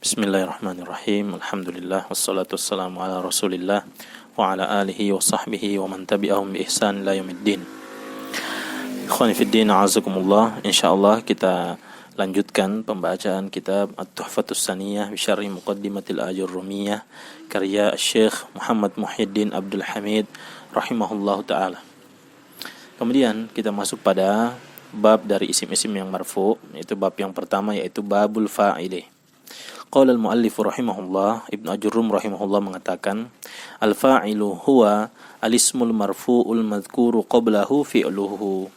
Bismillahirrahmanirrahim. Alhamdulillah wassalatu wassalamu ala Rasulillah wa ala alihi wa sahbihi wa man tabi'ahum bi ihsan ila yaumiddin. Ikhwani fid din, a'azakumullah. Insyaallah kita lanjutkan pembacaan kitab At-Tuhfatus Saniyah bi Syarhi Muqaddimatil Ajurrumiyah karya Syekh Muhammad Muhyiddin Abdul Hamid rahimahullahu taala. Kemudian kita masuk pada bab dari isim-isim yang marfu, yaitu bab yang pertama, yaitu babul fa'ili. Qala al-muallif rahimahullah, Ibnu Ajurrum rahimahullah mengatakan, al-fa'ilu huwa al-ismul marfu'ul madhkuru qablahu fi'luhu.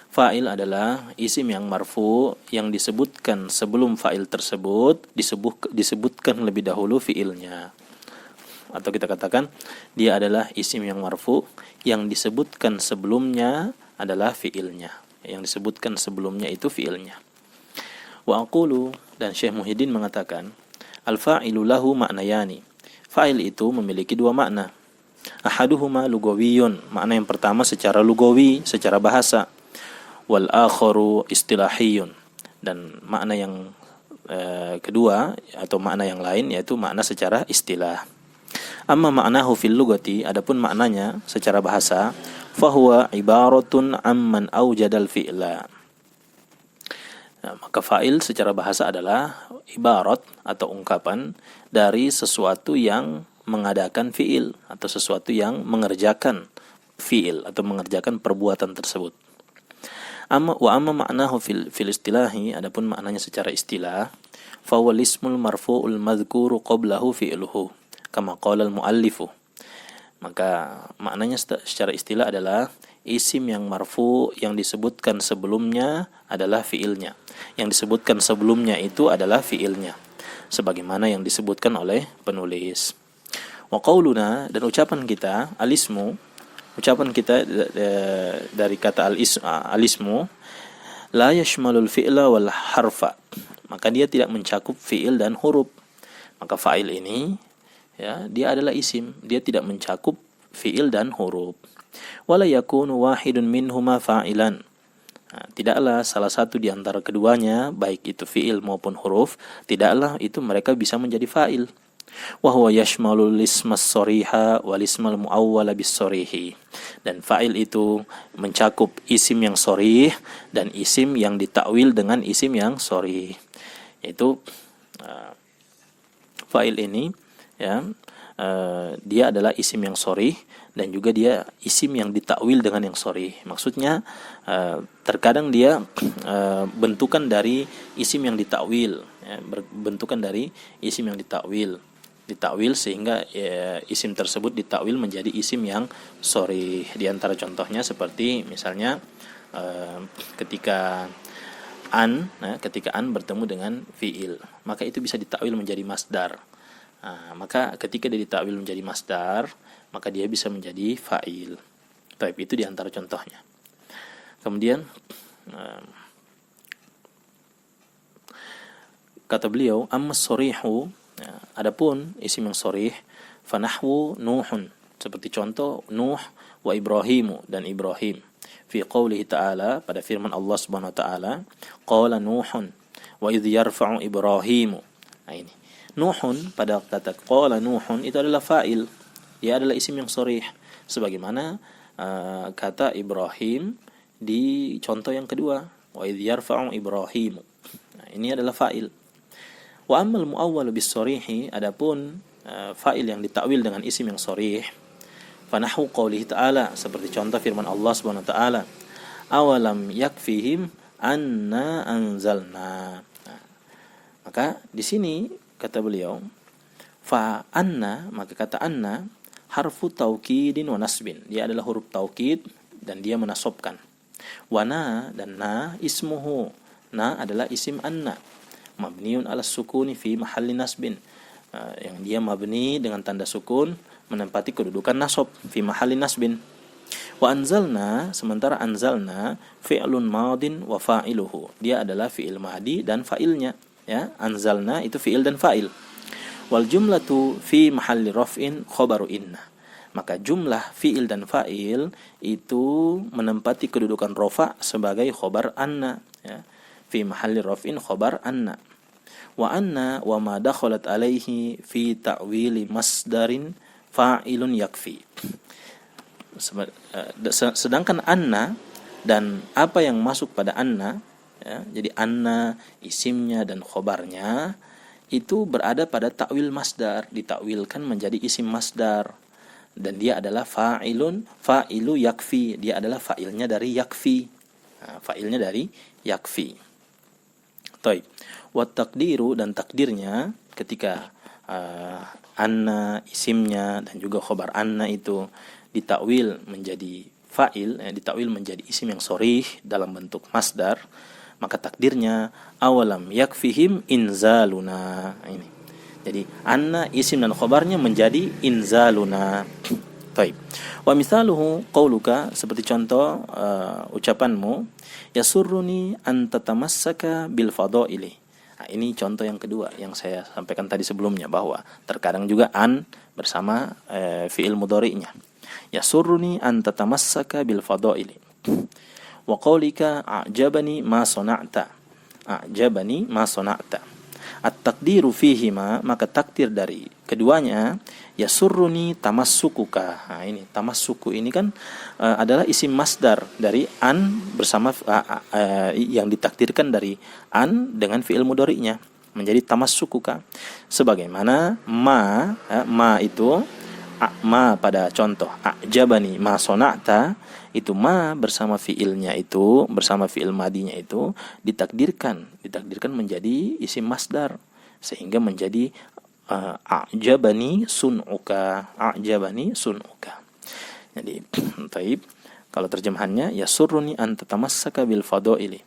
Fa'il adalah isim yang marfu yang disebutkan sebelum fa'il tersebut disebutkan lebih dahulu fi'ilnya. Atau kita katakan dia adalah isim yang marfu yang disebutkan sebelumnya adalah fi'ilnya. Yang disebutkan sebelumnya itu fi'ilnya. Wa aqulu, dan Syekh Muhyiddin mengatakan, al-fa'ilu lahu ma'nayani. Fa'il itu memiliki dua makna. Ahaduhuma lugawiyun, makna yang pertama secara lugawi, secara bahasa. Wal akharu istilahiyun, dan makna yang kedua atau makna yang lain yaitu makna secara istilah. Amma ma'nahu fil lugati, adapun maknanya secara bahasa, fahuwa ibaratun amman awjadal fi'la. Nah, maka fa'il secara bahasa adalah ibarat atau ungkapan dari sesuatu yang mengadakan fi'il atau sesuatu yang mengerjakan fi'il atau mengerjakan perbuatan tersebut. Amma ma'nahu fil istilahi, adapun maknanya secara istilah, fa huwal ismul marfu'ul madhkuru qablahu fi'luhu kama qala al-muallifu. Maka maknanya secara istilah adalah isim yang marfu yang disebutkan sebelumnya adalah fi'ilnya. Yang disebutkan sebelumnya itu adalah fi'ilnya, sebagaimana yang disebutkan oleh penulis. Wa qauluna, dan ucapan kita, al-ismu, ucapan kita dari kata al-ismu, la yashmalul fi'la wal harfa, maka dia tidak mencakup fi'il dan huruf. Maka fa'il ini, ya, dia adalah isim, dia tidak mencakup fi'il dan huruf. Wala yakunu wahidun minhuma fa'ilan. Nah, tidaklah salah satu di antara keduanya, baik itu fi'il maupun huruf, tidaklah itu mereka bisa menjadi fa'il. Wa huwa yashmalul ismas shariha wal ismal muawwala bis sharihi. Dan fa'il itu mencakup isim yang sharih dan isim yang ditakwil dengan isim yang sharih. Yaitu fa'il ini, ya, dia adalah isim yang sharih dan juga dia isim yang ditakwil dengan yang sharih. Maksudnya terkadang dia bentukan dari isim yang ditakwil, ya, bentukan dari isim yang ditakwil sehingga isim tersebut ditakwil menjadi isim yang sharih. Di antara contohnya seperti misalnya ketika an bertemu dengan fi'il, maka itu bisa ditakwil menjadi masdar. Maka ketika dia ditakwil menjadi masdar, maka dia bisa menjadi fa'il. Taib, itu di antara contohnya. Kemudian kata beliau, amma sharihu, adapun isim yang sharih, fanahwu nuhun, seperti contoh Nuh wa Ibrahimu, dan Ibrahim. Fi qawlihi ta'ala, pada firman Allah Subhanahu wa ta'ala, qala Nuhun wa idh yarfa'u Ibrahimu. Nah, ini Nuhun, pada kata qala Nuhun itu adalah fa'il, dia adalah isim yang sharih, sebagaimana kata Ibrahim di contoh yang kedua, wa idh yarfa'u Ibrahimu. Nah, ini adalah fa'il. Wa ammal muawwal bis sharihi, adapun fa'il yang ditakwil dengan isim yang sharih, fanahu qaulihi ta'ala, seperti contoh firman Allah Subhanahu wa ta'ala, awalam yakfihim anna anzalna. Nah, maka di sini kata beliau, fa anna, maka kata anna harfu taukidin wa nasbin, dia adalah huruf taukid dan dia menasobkan. Wa na, dan na ismuhu, na adalah isim anna, mabniun ala sukuni fi mahalli nasbin, yang dia mabni dengan tanda sukun menempati kedudukan nasab, fi mahalli nasbin. Wa anzalna, sementara anzalna fi'lun madin wa fa'iluhu, dia adalah fi'il madi dan fa'ilnya, ya. Anzalna itu fi'il dan fa'il. Wal jumlatu fi mahalli raf'in khabaru inna, maka jumlah fi'il dan fa'il itu menempati kedudukan rofa sebagai khobar anna, ya. Fi mahalli raf'in khobar anna. Wa anna wa ma dakhalat alaihi fi ta'wili masdarin fa'ilun yakfi. Sedangkan anna dan apa yang masuk pada anna, ya, jadi anna isimnya dan khobarnya itu berada pada ta'wil masdar, ditakwilkan menjadi isim masdar, dan dia adalah fa'ilu yakfi, dia adalah fa'ilnya dari yakfi. Fa'ilnya dari yakfi. Taib. Wa taqdiru, dan takdirnya ketika anna isimnya dan juga khobar anna itu ditakwil menjadi fa'il, ditakwil menjadi isim yang sharih dalam bentuk masdar, maka takdirnya awalam yakfihim inzaluna. Ini. Jadi anna isim dan khobarnya menjadi inzaluna. Baik. Wa mithaluhu qauluka, seperti contoh ucapanmu, yasurruni an tatamassaka bil fadaili. Nah, ini contoh yang kedua yang saya sampaikan tadi sebelumnya, bahwa terkadang juga an bersama fi'il mudhari'nya. Yasurruni an tatamassaka bil fadaili. Wa qaulika a'jabani ma sana'ta. A'jabani ma sana'ta. At-taqdiru fihima, maka takdir dari keduanya, yasurruni tamassukuka. Nah, ini tamassuku ini kan adalah isim masdar dari an bersama yang ditakdirkan dari an dengan fi'il mudhari'nya menjadi tamassukuka. Sebagaimana ma itu ma pada contoh a'jabani ma sona'ta, itu ma bersama fiilnya itu, bersama fiil madinya itu ditakdirkan menjadi isim masdar, sehingga menjadi a'jabani sun'uka. Jadi taib, kalau terjemahannya yasurruni an tatamassaka bil fadaili,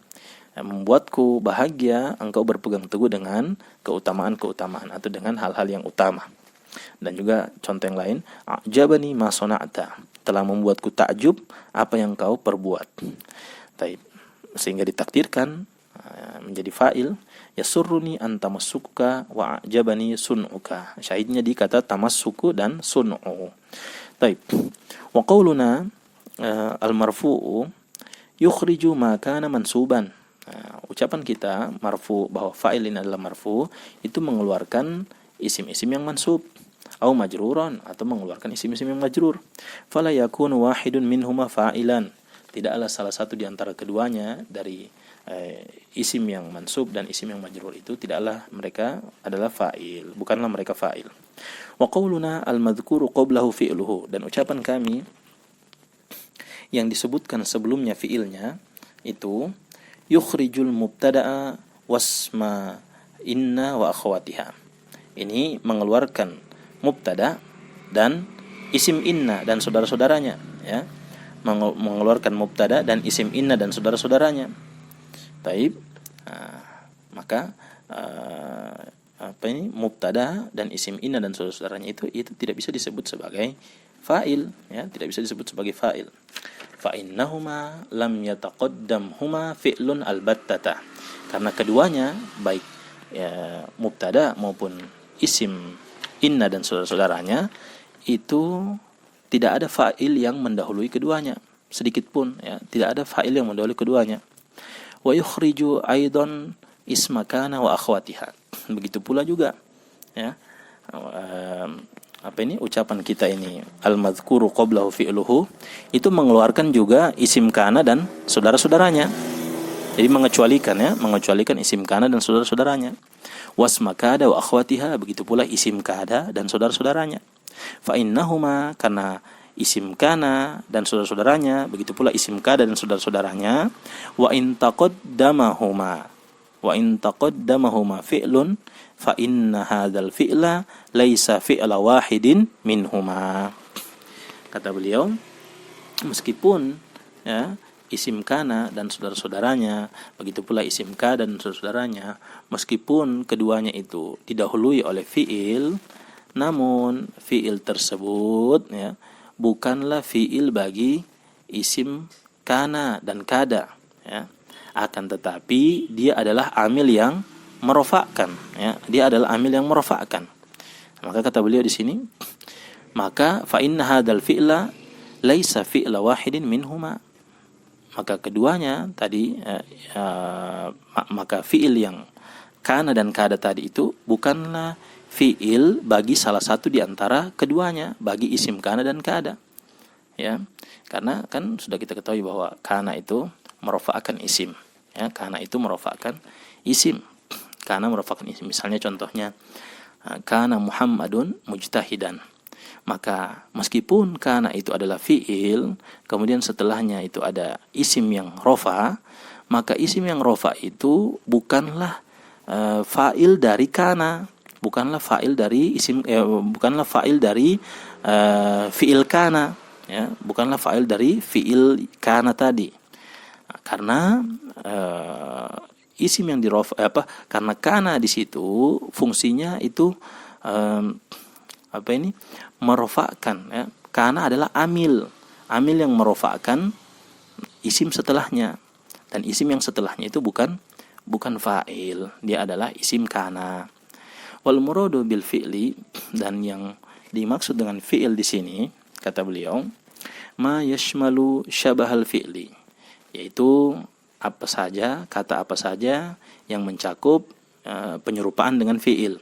membuatku bahagia engkau berpegang teguh dengan keutamaan-keutamaan atau dengan hal-hal yang utama. Dan juga contoh yang lain, a'jabani ma sona'ta, telah membuatku takjub apa yang kau perbuat. Taib. Sehingga ditakdirkan menjadi fa'il, yasurruni an tamassuka wa a'jabani sun'uka. Syahidnya di kata tamassuku dan sun'u. Taib. Wa qauluna al-marfu'u yukhriju ma kana mansuban. Ucapan kita marfu, bahwa fa'il ini adalah marfu, itu mengeluarkan isim-isim yang mansub, au majruran, atau mengeluarkan isim-isim yang majrur. Fala yakunu wahidun minhuma fa'ilan, tidaklah salah satu di antara keduanya dari isim yang mansub dan isim yang majrur itu tidaklah mereka adalah fa'il, bukanlah mereka fa'il. Wa qauluna al-madhkuru qablahu fi'luhu, dan ucapan kami yang disebutkan sebelumnya fi'ilnya itu yukhrijul mubtada'a wasma inna wa akhwatiha. Ini mengeluarkan mubtada dan isim inna dan saudara-saudaranya, ya. Mengeluarkan mubtada dan isim inna dan saudara-saudaranya. Taib. Maka mubtada dan isim inna dan saudara-saudaranya itu tidak bisa disebut sebagai fa'il, ya, tidak bisa disebut sebagai fa'il. Fa innahuma lam yataqaddamhuma fi'lun albattata. Karena keduanya, baik ya, mubtada maupun isim inna dan saudara-saudaranya, itu tidak ada fa'il yang mendahului keduanya sedikit pun, ya, tidak ada fa'il yang mendahului keduanya. Wa yukhriju aidan isma kana wa akhwatiha. Begitu pula juga, ya, ucapan kita ini al-madhkuru qablahu fi'luhu, itu mengeluarkan juga isim kana dan saudara-saudaranya. Jadi mengecualikan isim kana dan saudara-saudaranya. Wasma kada wa akhwatiha, begitu pula isim kada dan saudara-saudaranya. Fa innahuma, karena isim kana dan saudara-saudaranya, begitu pula isim kada dan saudara-saudaranya, wa in taqaddamahuma fi'lun fa inna hadzal fi'la laisa fi'la wahidin minhuma. Kata beliau, meskipun, ya, isim kana dan saudara-saudaranya, begitu pula isim ka dan saudara-saudaranya, meskipun keduanya itu didahului oleh fi'il, namun fi'il tersebut, ya, bukanlah fi'il bagi isim kana dan kada, ya. Akan tetapi dia adalah amil yang merofakkan, ya. Dia adalah amil yang merofakkan. Maka kata beliau di sini, maka fa inna hadzal fi'la laisa fi'la wahidin minhuma. Maka keduanya tadi maka fi'il yang kana dan kada tadi itu bukanlah fiil bagi salah satu di antara keduanya, bagi isim kana dan kada. Ya, karena kan sudah kita ketahui bahwa kana itu merofa'kan isim. Ya, kana itu merofa'kan isim. Kana merofa'kan isim. Misalnya contohnya, kana Muhammadun mujtahidan. Maka meskipun kana itu adalah fiil, kemudian setelahnya itu ada isim yang rofa, maka isim yang rofa itu bukanlah fa'il dari kana, bukanlah fa'il dari isim, bukanlah fa'il dari fi'il kana, ya, bukanlah fa'il dari fi'il kana tadi. Karena isim yang dirofa karena kana di situ fungsinya itu merofakkan, ya. Kana adalah amil yang merofakkan isim setelahnya, dan isim yang setelahnya itu bukan fa'il, dia adalah isim kana. Wal muradu bil fi'li, dan yang dimaksud dengan fi'il di sini kata beliau, ma yashmalu syabahal fi'li, yaitu kata apa saja yang mencakup penyerupaan dengan fi'il,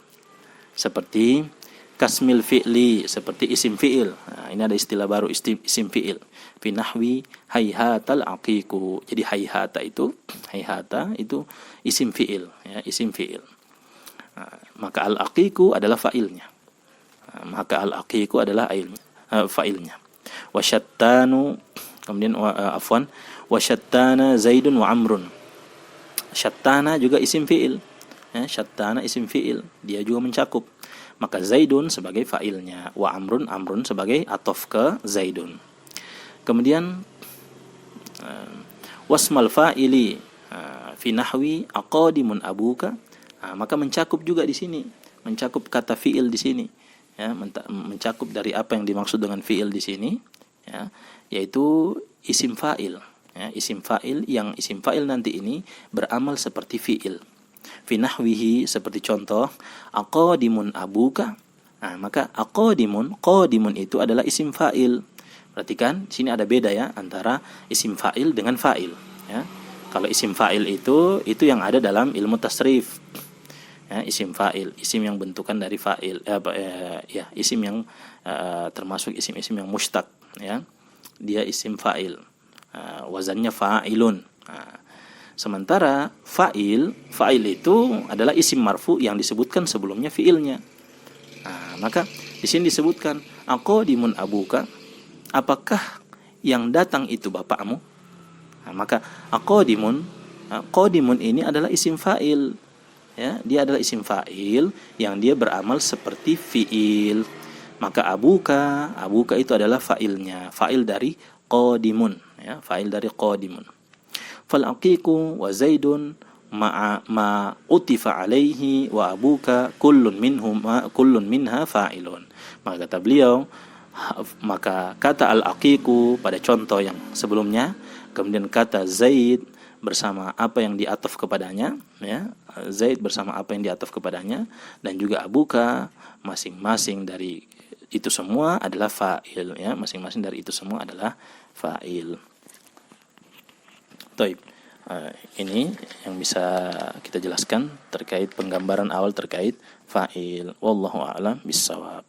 seperti kasmil fi'li, seperti isim fi'il. Nah, ini ada istilah baru, isim fi'il. Fi nahwi hayhatal aqiqu. Jadi hayhata itu isim fi'il, ya, isim fi'il. Nah, maka al-aqiqu adalah fa'ilnya. Fa'ilnya. Wasyattanu, kemudian wasyattana Zaidun wa Amrun. Syattana juga isim fi'il. Ya, syattana isim fi'il, dia juga mencakup. Maka Zaidun sebagai fa'ilnya, wa Amrun sebagai atof ke Zaidun. Kemudian wasmal fa'ili fi nahwi aqadimun abuka, maka mencakup juga di sini, mencakup kata fi'il di sini, ya, mencakup dari apa yang dimaksud dengan fi'il di sini, ya, yaitu isim fa'il, ya, isim fa'il yang isim fa'il nanti ini beramal seperti fi'il. Fi nahwihi, seperti contoh aqadimun abuka. Nah, maka qadimun itu adalah isim fa'il. Perhatikan, sini ada beda, ya, antara isim fa'il dengan fa'il, ya. Kalau isim fa'il itu yang ada dalam ilmu tasrif, ya, isim fa'il, isim yang bentukan dari fa'il, isim yang termasuk isim-isim yang mushtaq, ya, dia isim fa'il, wazannya fa'ilun. Sementara fa'il itu adalah isim marfu yang disebutkan sebelumnya fi'ilnya. Maka di sini disebutkan aqadimun abuka, apakah yang datang itu bapakmu? Maka qadimun ini adalah isim fa'il, ya, dia adalah isim fa'il yang dia beramal seperti fi'il. Maka abuka itu adalah fa'ilnya, fa'il dari qadimun, ya, fa'il dari qadimun. Fal aqiqu wa Zaidun ma utifa alaihi wa abuka kullun minha fa'ilun. Maka kata beliau, maka kata al-aqiqu pada contoh yang sebelumnya, kemudian kata Zaid bersama apa yang diataf kepadanya, ya, Zaid bersama apa yang diataf kepadanya, dan juga abuka, masing-masing dari itu semua adalah fa'il, ya, masing-masing dari itu semua adalah fa'il. Taib. Ini yang bisa kita jelaskan terkait penggambaran awal terkait fa'il. Wallahu a'lam bissawab.